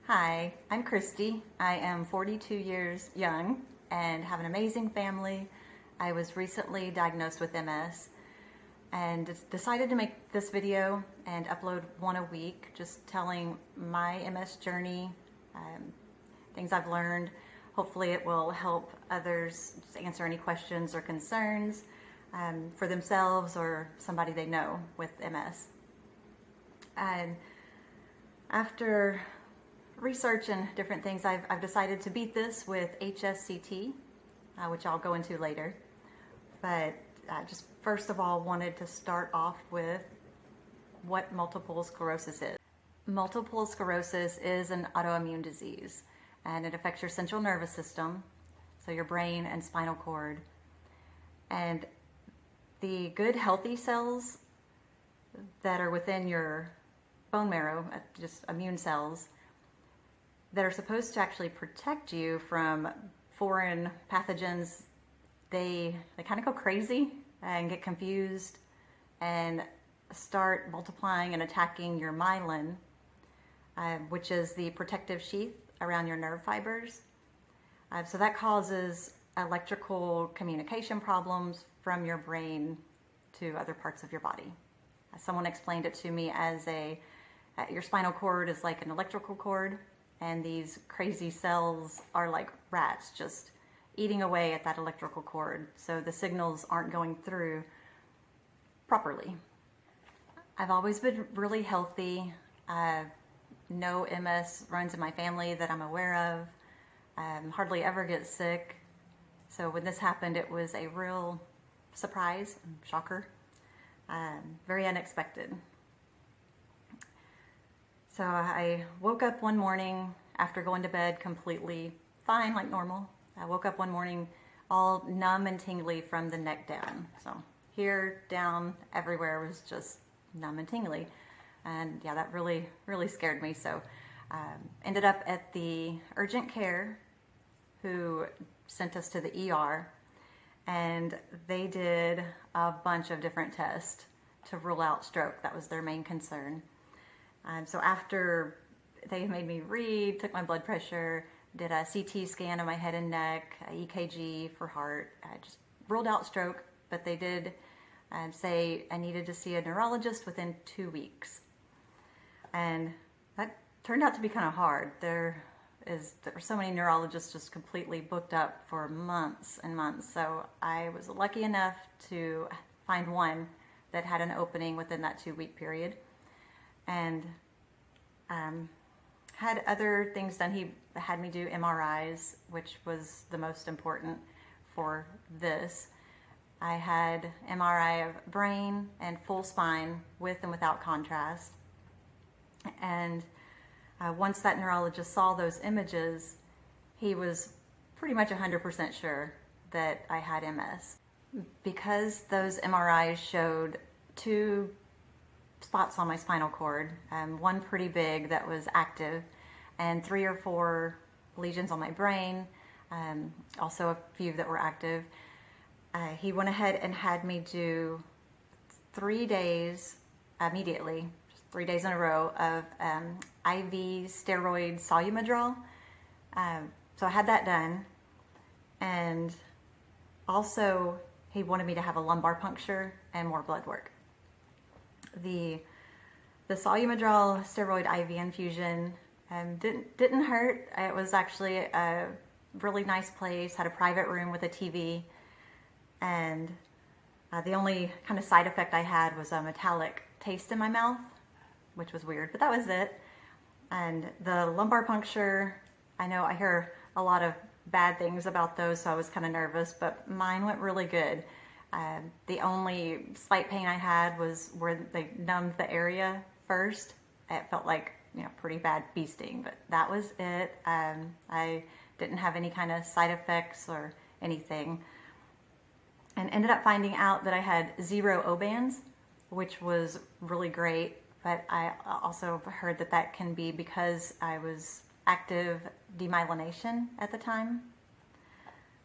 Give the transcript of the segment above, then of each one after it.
Hi, I'm Christy. I am 42 years young and have an amazing family. I was recently diagnosed with MS and decided to make this video and upload one a week, just telling my MS journey, things I've learned. Hopefully it will help others answer any questions or concerns for themselves or somebody they know with MS. And after research and different things, I've decided to beat this with HSCT, which I'll go into later. But just first of all, wanted to start off with what multiple sclerosis is. Multiple sclerosis is an autoimmune disease, and it affects your central nervous system, so your brain and spinal cord. And the good, healthy cells that are within your bone marrow, just immune cells, that are supposed to actually protect you from foreign pathogens, they kind of go crazy and get confused and start multiplying and attacking your myelin, which is the protective sheath around your nerve fibers. So that causes electrical communication problems from your brain to other parts of your body. Someone explained it to me as your spinal cord is like an electrical cord, and these crazy cells are like rats just eating away at that electrical cord, so the signals aren't going through properly. I've always been really healthy. No MS runs in my family that I'm aware of. Hardly ever get sick. So when this happened, it was a real surprise, shocker, very unexpected. So I woke up one morning after going to bed completely fine, like normal. I woke up one morning all numb and tingly from the neck down. So here, down, everywhere was just numb and tingly. And yeah, that really, really scared me. So ended up at the urgent care, who sent us to the ER. And they did a bunch of different tests to rule out stroke. That was their main concern. So after they made me read, took my blood pressure, did a CT scan of my head and neck, a EKG for heart, I just ruled out stroke, but they did say I needed to see a neurologist within 2 weeks. And that turned out to be kind of hard. There were so many neurologists just completely booked up for months and months. So I was lucky enough to find one that had an opening within that 2-week period. And had other things done. He had me do MRIs, which was the most important for this. I had MRI of brain and full spine with and without contrast. And once that neurologist saw those images, he was pretty much 100% sure that I had MS. Because those MRIs showed 2 spots on my spinal cord, one pretty big that was active, and 3 or 4 lesions on my brain, also a few that were active. He went ahead and had me do 3 days immediately, just 3 days in a row of IV steroid Solumedrol. So I had that done, and also he wanted me to have a lumbar puncture and more blood work. The Solumedrol steroid IV infusion didn't hurt. It was actually a really nice place, had a private room with a TV, and the only kind of side effect I had was a metallic taste in my mouth, which was weird, but that was it. And the lumbar puncture, I know I hear a lot of bad things about those, so I was kind of nervous, but mine went really good. The only slight pain I had was where they numbed the area first. It felt like, pretty bad bee sting, but that was it. I didn't have any kind of side effects or anything, and ended up finding out that I had 0 O-bands, which was really great. But I also heard that can be because I was active demyelination at the time.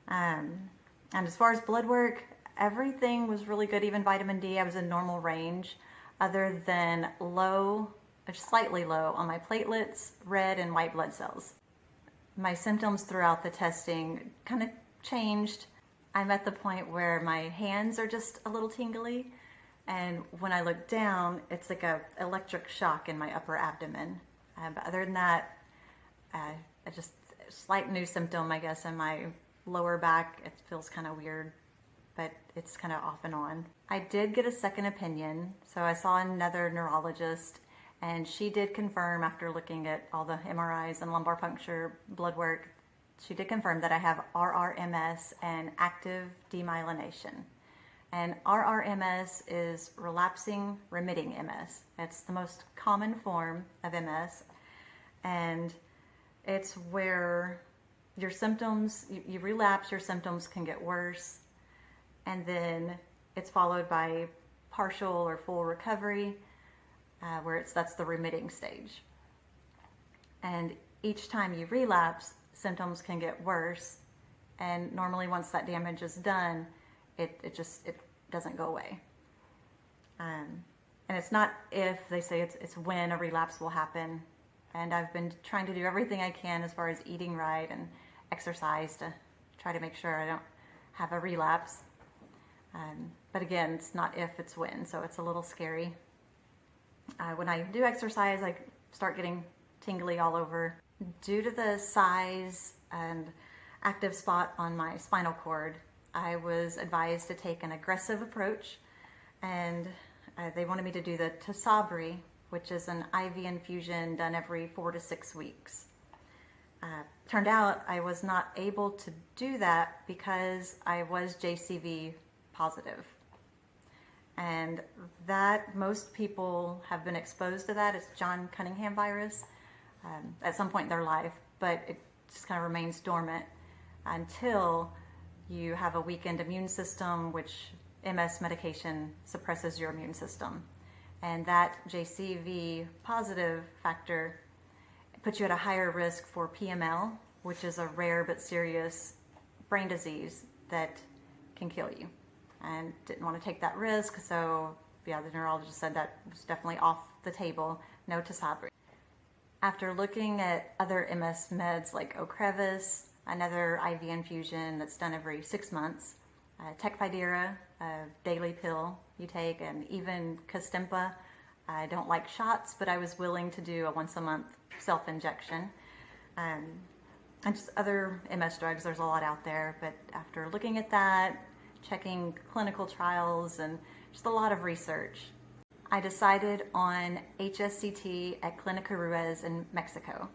And as far as blood work, everything was really good, even vitamin D. I was in normal range, other than low just slightly low on my platelets, red and white blood cells. My symptoms throughout the testing kind of changed. I'm at the point where my hands are just a little tingly, and when I look down, it's like a electric shock in my upper abdomen. But other than that, I just slight new symptom, I guess, in my lower back. It feels kind of weird, but it's kind of off and on. I did get a second opinion, so I saw another neurologist, and she did confirm after looking at all the MRIs and lumbar puncture blood work, she did confirm that I have RRMS and active demyelination. And RRMS is relapsing remitting MS. It's the most common form of MS, and it's where your symptoms, you relapse, your symptoms can get worse, and then it's followed by partial or full recovery, where that's the remitting stage. And each time you relapse, symptoms can get worse, and normally once that damage is done, it doesn't go away. And it's not if, they say it's when a relapse will happen. And I've been trying to do everything I can as far as eating right and exercise to try to make sure I don't have a relapse. But again, it's not if, it's when, so it's a little scary. When I do exercise, I start getting tingly all over. Due to the size and active spot on my spinal cord, I was advised to take an aggressive approach, and they wanted me to do the Tisabri, which is an IV infusion done every 4 to 6 weeks. Turned out I was not able to do that because I was JCV positive. And that, most people have been exposed to that. It's John Cunningham virus at some point in their life, but it just kind of remains dormant until you have a weakened immune system, which MS medication suppresses your immune system. And that JCV positive factor puts you at a higher risk for PML, which is a rare but serious brain disease that can kill you. And didn't want to take that risk, so yeah, the neurologist said that was definitely off the table, no Tisabri. After looking at other MS meds like Ocrevus, another IV infusion that's done every 6 months, Tecfidera, a daily pill you take, and even Kostempa. I don't like shots, but I was willing to do a once-a-month self-injection. And just other MS drugs, there's a lot out there, but after looking at that, checking clinical trials, and just a lot of research, I decided on HSCT at Clinica Ruiz in Mexico.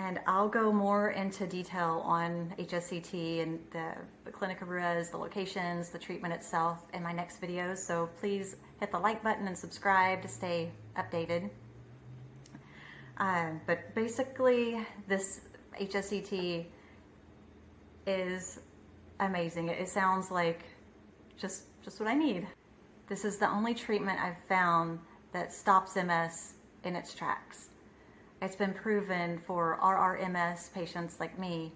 And I'll go more into detail on HSCT and the Clinica Ruiz, the locations, the treatment itself in my next videos. So please hit the like button and subscribe to stay updated. But basically, this HSCT is amazing. It sounds like just what I need. This is the only treatment I've found that stops MS in its tracks. It's been proven for RRMS patients like me,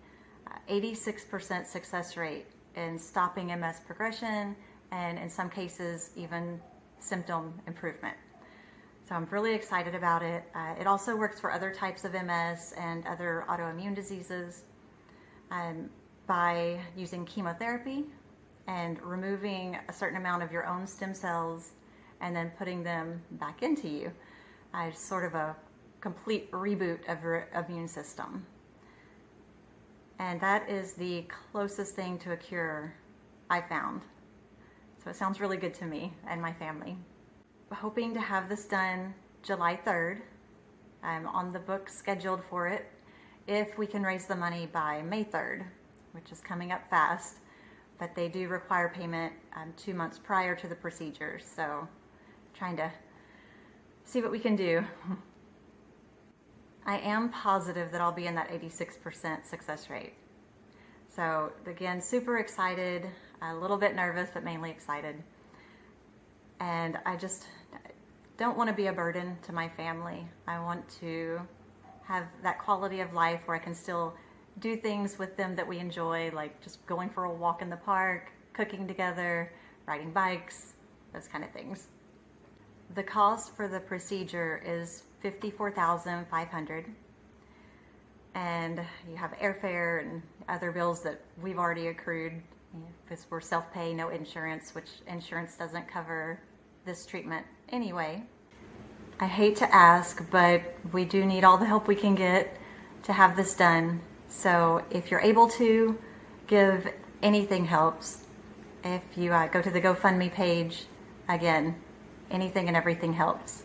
86% success rate in stopping MS progression, and in some cases even symptom improvement. So I'm really excited about it. It also works for other types of MS and other autoimmune diseases by using chemotherapy and removing a certain amount of your own stem cells and then putting them back into you. It's sort of a complete reboot of your immune system. And that is the closest thing to a cure I found. So it sounds really good to me and my family. Hoping to have this done July 3rd. I'm on the book scheduled for it if we can raise the money by May 3rd, which is coming up fast, but they do require payment 2 months prior to the procedure, so trying to see what we can do. I am positive that I'll be in that 86% success rate. So again, super excited, a little bit nervous, but mainly excited. And I just don't want to be a burden to my family. I want to have that quality of life where I can still do things with them that we enjoy, like just going for a walk in the park, cooking together, riding bikes, those kind of things. The cost for the procedure is $54,500, and you have airfare and other bills that we've already accrued because we're self-pay, no insurance, which insurance doesn't cover this treatment anyway. I hate to ask, but we do need all the help we can get to have this done. So if you're able to give, anything helps. If you go to the GoFundMe page, again, anything and everything helps.